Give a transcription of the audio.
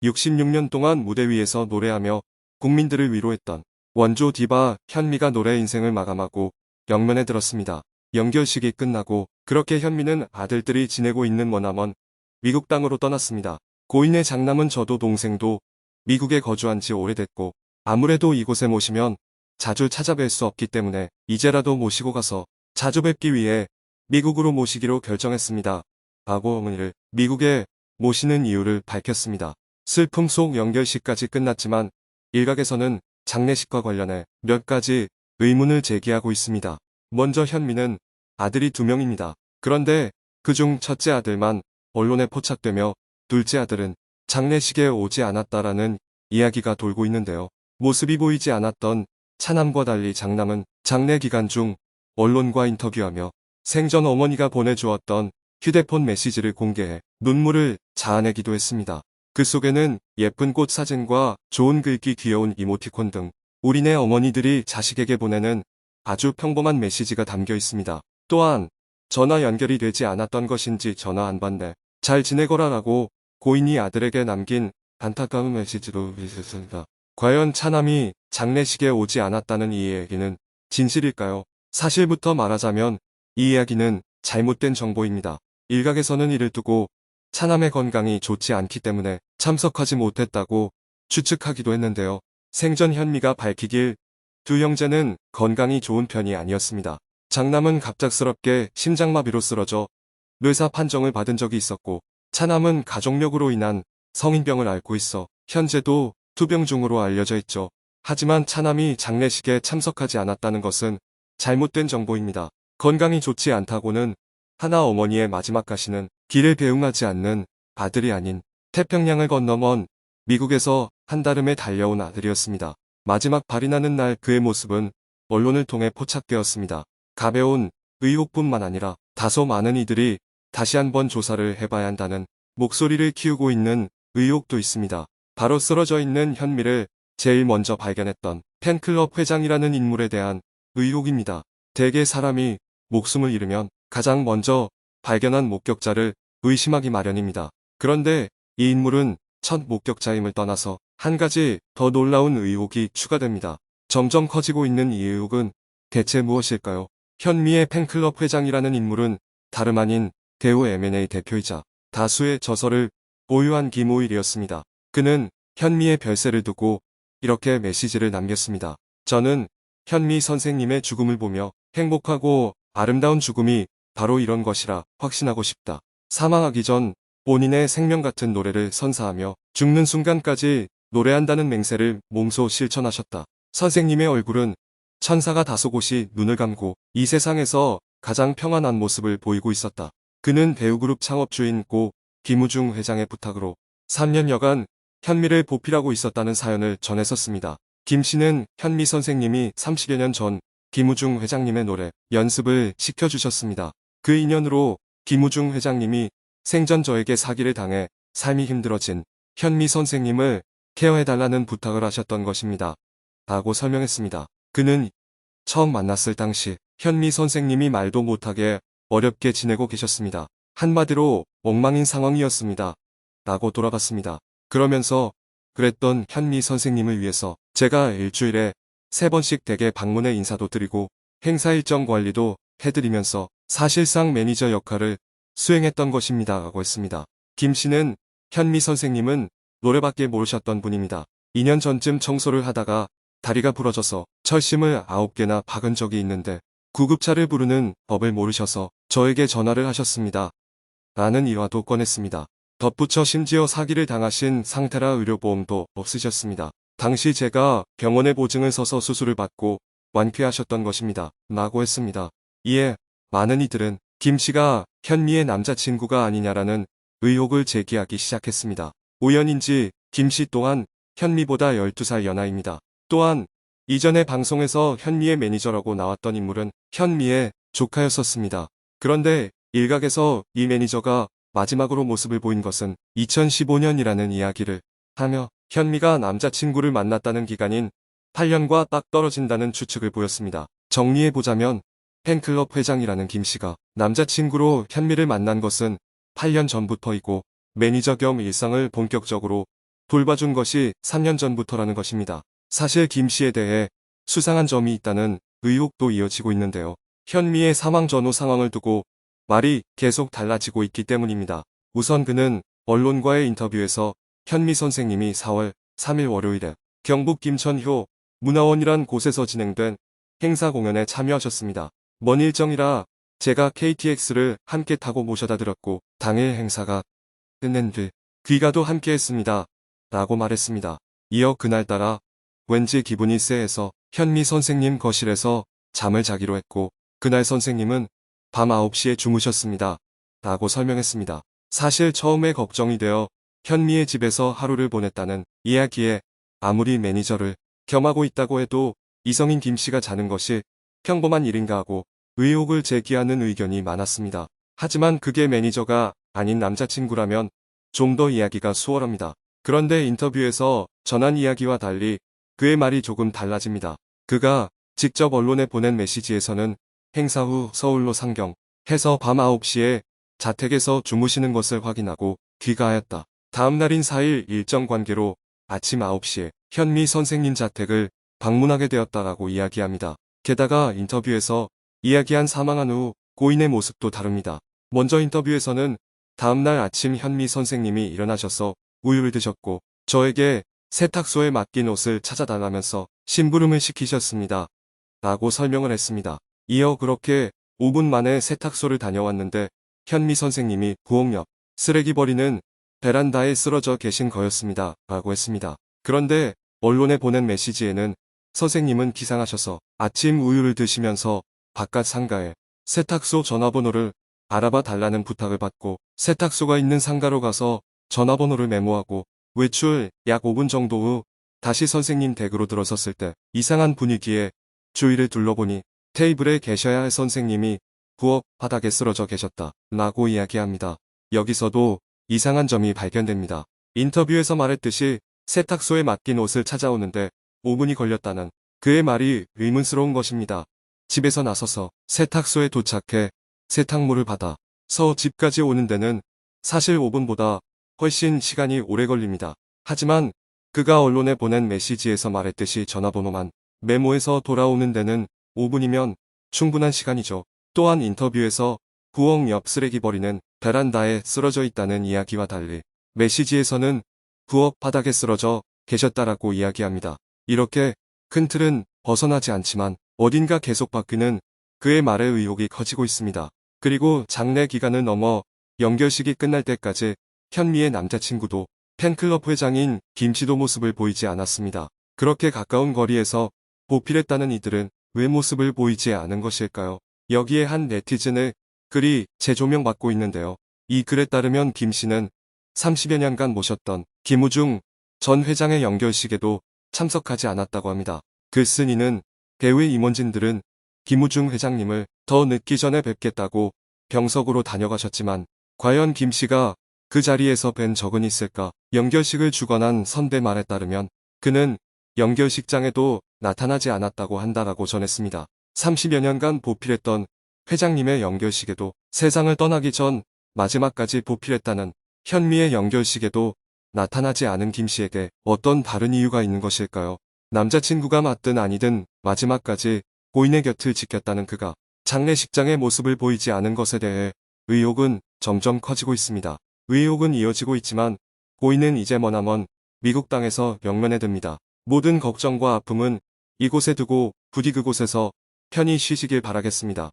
66년 동안 무대 위에서 노래하며 국민들을 위로했던 원조 디바 현미가 노래 인생을 마감하고 영면에 들었습니다. 연결식이 끝나고 그렇게 현미는 아들들이 지내고 있는 머나먼 미국 땅으로 떠났습니다. 고인의 장남은 저도 동생도 미국에 거주한 지 오래됐고 아무래도 이곳에 모시면 자주 찾아뵐 수 없기 때문에 이제라도 모시고 가서 자주 뵙기 위해 미국으로 모시기로 결정했습니다. 하고 어머니를 미국에 모시는 이유를 밝혔습니다. 슬픔 속 연결식까지 끝났지만 일각에서는 장례식과 관련해 몇 가지 의문을 제기하고 있습니다. 먼저 현미는 아들이 2명입니다. 그런데 그중 첫째 아들만 언론에 포착되며 둘째 아들은 장례식에 오지 않았다라는 이야기가 돌고 있는데요. 모습이 보이지 않았던 차남과 달리 장남은 장례 기간 중 언론과 인터뷰하며 생전 어머니가 보내주었던 휴대폰 메시지를 공개해 눈물을 자아내기도 했습니다. 그 속에는 예쁜 꽃 사진과 좋은 글귀 귀여운 이모티콘 등 우리네 어머니들이 자식에게 보내는 아주 평범한 메시지가 담겨 있습니다. 또한 전화 연결이 되지 않았던 것인지 전화 안 받네. 잘 지내거라 라고 고인이 아들에게 남긴 안타까운 메시지도 있었습니다. 과연 차남이 장례식에 오지 않았다는 이 얘기는 진실일까요? 사실부터 말하자면 이 이야기는 잘못된 정보입니다. 일각에서는 이를 두고 차남의 건강이 좋지 않기 때문에 참석하지 못했다고 추측하기도 했는데요. 생전 현미가 밝히길 두 형제는 건강이 좋은 편이 아니었습니다. 장남은 갑작스럽게 심장마비로 쓰러져 뇌사 판정을 받은 적이 있었고 차남은 가족력으로 인한 성인병을 앓고 있어 현재도 투병 중으로 알려져 있죠. 하지만 차남이 장례식에 참석하지 않았다는 것은 잘못된 정보입니다. 건강이 좋지 않다고는 하나 어머니의 마지막 가시는 길에 배웅하지 않는 아들이 아닌 태평양을 건너먼 미국에서 한달음에 달려온 아들이었습니다. 마지막 발이 나는 날 그의 모습은 언론을 통해 포착되었습니다. 가벼운 의혹뿐만 아니라 다소 많은 이들이 다시 한번 조사를 해봐야 한다는 목소리를 키우고 있는 의혹도 있습니다. 바로 쓰러져 있는 현미를 제일 먼저 발견했던 팬클럽 회장이라는 인물에 대한 의혹입니다. 대개 사람이 목숨을 잃으면 가장 먼저 발견한 목격자를 의심하기 마련입니다. 그런데 이 인물은 첫 목격자임을 떠나서 한 가지 더 놀라운 의혹이 추가됩니다. 점점 커지고 있는 이 의혹은 대체 무엇일까요? 현미의 팬클럽 회장이라는 인물은 다름 아닌 대우 M&A 대표이자 다수의 저서를 보유한 김오일이었습니다. 그는 현미의 별세를 두고 이렇게 메시지를 남겼습니다. 저는 현미 선생님의 죽음을 보며 행복하고 아름다운 죽음이 바로 이런 것이라 확신하고 싶다. 사망하기 전 본인의 생명 같은 노래를 선사하며 죽는 순간까지 노래한다는 맹세를 몸소 실천하셨다. 선생님의 얼굴은 천사가 다소곳이 눈을 감고 이 세상에서 가장 평안한 모습을 보이고 있었다. 그는 배우그룹 창업주인 고 김우중 회장의 부탁으로 3년여간 현미를 보필하고 있었다는 사연을 전했었습니다. 김 씨는 현미 선생님이 30여 년 전 김우중 회장님의 노래 연습을 시켜주셨습니다. 그 인연으로 김우중 회장님이 생전 저에게 사기를 당해 삶이 힘들어진 현미 선생님을 케어해달라는 부탁을 하셨던 것입니다. 라고 설명했습니다. 그는 처음 만났을 당시 현미 선생님이 말도 못하게 어렵게 지내고 계셨습니다. 한마디로 엉망인 상황이었습니다. 라고 돌아갔습니다. 그러면서 그랬던 현미 선생님을 위해서 제가 일주일에 3번씩 댁에 방문해 인사도 드리고 행사 일정 관리도 해드리면서 사실상 매니저 역할을 수행했던 것입니다. 라고 했습니다. 김 씨는 현미 선생님은 노래밖에 모르셨던 분입니다. 2년 전쯤 청소를 하다가 다리가 부러져서 철심을 9개나 박은 적이 있는데 구급차를 부르는 법을 모르셔서 저에게 전화를 하셨습니다. 라는 일화도 꺼냈습니다. 덧붙여 심지어 사기를 당하신 상태라 의료보험도 없으셨습니다. 당시 제가 병원에 보증을 서서 수술을 받고 완쾌하셨던 것입니다. 라고 했습니다. 이에 많은 이들은 김 씨가 현미의 남자친구가 아니냐라는 의혹을 제기하기 시작했습니다. 우연인지 김 씨 또한 현미보다 12살 연하입니다. 또한 이전에 방송에서 현미의 매니저라고 나왔던 인물은 현미의 조카였었습니다. 그런데 일각에서 이 매니저가 마지막으로 모습을 보인 것은 2015년이라는 이야기를 하며 현미가 남자친구를 만났다는 기간인 8년과 딱 떨어진다는 추측을 보였습니다. 정리해보자면 팬클럽 회장이라는 김 씨가 남자친구로 현미를 만난 것은 8년 전부터이고 매니저 겸 일상을 본격적으로 돌봐준 것이 3년 전부터라는 것입니다. 사실 김 씨에 대해 수상한 점이 있다는 의혹도 이어지고 있는데요. 현미의 사망 전후 상황을 두고 말이 계속 달라지고 있기 때문입니다. 우선 그는 언론과의 인터뷰에서 현미 선생님이 4월 3일 월요일에 경북 김천효 문화원이란 곳에서 진행된 행사 공연에 참여하셨습니다. 먼 일정이라 제가 KTX를 함께 타고 모셔다 드렸고 당일 행사가 끝낸 뒤 귀가도 함께 했습니다. 라고 말했습니다. 이어 그날따라 왠지 기분이 쎄해서 현미 선생님 거실에서 잠을 자기로 했고 그날 선생님은 밤 9시에 주무셨습니다. 라고 설명했습니다. 사실 처음에 걱정이 되어 현미의 집에서 하루를 보냈다는 이야기에 아무리 매니저를 겸하고 있다고 해도 이성인 김 씨가 자는 것이 평범한 일인가 하고 의혹을 제기하는 의견이 많았습니다. 하지만 그게 매니저가 아닌 남자친구라면 좀 더 이야기가 수월합니다. 그런데 인터뷰에서 전한 이야기와 달리 그의 말이 조금 달라집니다. 그가 직접 언론에 보낸 메시지에서는 행사 후 서울로 상경해서 밤 9시에 자택에서 주무시는 것을 확인하고 귀가하였다. 다음 날인 4일 일정 관계로 아침 9시에 현미 선생님 자택을 방문하게 되었다라고 이야기합니다. 게다가 인터뷰에서 이야기한 사망한 후 고인의 모습도 다릅니다. 먼저 인터뷰에서는 다음날 아침 현미 선생님이 일어나셔서 우유를 드셨고 저에게 세탁소에 맡긴 옷을 찾아달라면서 심부름을 시키셨습니다. 라고 설명을 했습니다. 이어 그렇게 5분 만에 세탁소를 다녀왔는데 현미 선생님이 부엌 옆 쓰레기 버리는 베란다에 쓰러져 계신 거였습니다. 라고 했습니다. 그런데 언론에 보낸 메시지에는 선생님은 기상하셔서 아침 우유를 드시면서 바깥 상가에 세탁소 전화번호를 알아봐 달라는 부탁을 받고 세탁소가 있는 상가로 가서 전화번호를 메모하고 외출 약 5분 정도 후 다시 선생님 댁으로 들어섰을 때 이상한 분위기에 주위를 둘러보니 테이블에 계셔야 할 선생님이 부엌 바닥에 쓰러져 계셨다. 라고 이야기합니다. 여기서도 이상한 점이 발견됩니다. 인터뷰에서 말했듯이 세탁소에 맡긴 옷을 찾아오는데 5분이 걸렸다는 그의 말이 의문스러운 것입니다. 집에서 나서서 세탁소에 도착해 세탁물을 받아서 집까지 오는 데는 사실 5분보다 훨씬 시간이 오래 걸립니다. 하지만 그가 언론에 보낸 메시지에서 말했듯이 전화번호만 메모해서 돌아오는 데는 5분이면 충분한 시간이죠. 또한 인터뷰에서 부엌 옆 쓰레기 버리는 베란다에 쓰러져 있다는 이야기와 달리 메시지에서는 부엌 바닥에 쓰러져 계셨다라고 이야기합니다. 이렇게 큰 틀은 벗어나지 않지만 어딘가 계속 바뀌는 그의 말의 의혹이 커지고 있습니다. 그리고 장례 기간을 넘어 연결식이 끝날 때까지 현미의 남자친구도 팬클럽 회장인 김 씨도 모습을 보이지 않았습니다. 그렇게 가까운 거리에서 보필했다는 이들은 왜 모습을 보이지 않은 것일까요? 여기에 한 네티즌의 글이 재조명받고 있는데요. 이 글에 따르면 김 씨는 30여 년간 모셨던 김우중 전 회장의 연결식에도 참석하지 않았다고 합니다. 글 쓴 이는 배우의 임원진들은 김우중 회장님을 더 늦기 전에 뵙겠다고 병석으로 다녀가셨지만 과연 김 씨가 그 자리에서 뵌 적은 있을까? 연결식을 주관한 선배 말에 따르면 그는 연결식장에도 나타나지 않았다고 한다라고 전했습니다. 30여 년간 보필했던 회장님의 연결식에도 세상을 떠나기 전 마지막까지 보필했다는 현미의 연결식에도 나타나지 않은 김 씨에게 어떤 다른 이유가 있는 것일까요? 남자친구가 맞든 아니든 마지막까지 고인의 곁을 지켰다는 그가 장례식장의 모습을 보이지 않은 것에 대해 의혹은 점점 커지고 있습니다. 의혹은 이어지고 있지만 고인은 이제 머나먼 미국 땅에서 명면에 듭니다. 모든 걱정과 아픔은 이곳에 두고 부디 그곳에서 편히 쉬시길 바라겠습니다.